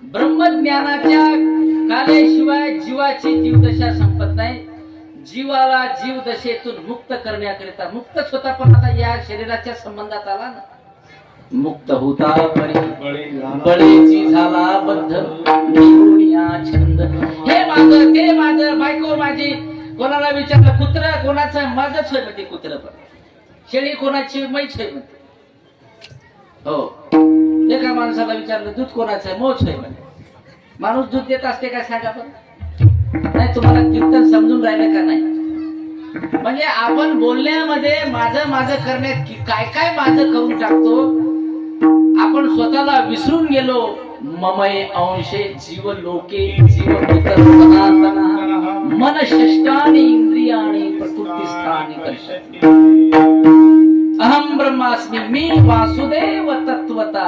ब्रह्मज्ञानाच्या काल्याशिवाय जीवाची जीवदशा संपत नाही. जीवाला जीवदशेतून मुक्त करण्याकरिता मुक्तच होता, पण आता या शरीराच्या संबंधात आला ना. मुक्त होता बळीची झाला बद्ध निगुणिया छंद. हे माझं ते माझं, बायको माझी. कोणाला विचारलं कुत्र कोणाचं, माझंच होय म्हणते कुत्र. पण शेळी कोणाची, मैच होय म्हणते. हो, एका माणसाला विचारलं दूध कोणाचं आहे, मोच होय म्हणते. माणूस दूध देत असते काय सांगा पण. नाही, तुम्हाला कीर्तन समजून राहिलं का नाही? म्हणजे आपण बोलण्यामध्ये माझं माझं करण्यात काय काय माझं करून टाकतो. आपण स्वतःला विसरून गेलो. ममय अंशे जीव लोके जीव मन षष्टानि इंद्रियाणि प्रकृतिस्थानि कर्षति. अहम ब्रह्मास्मि, मी वासुदेव तत्वता.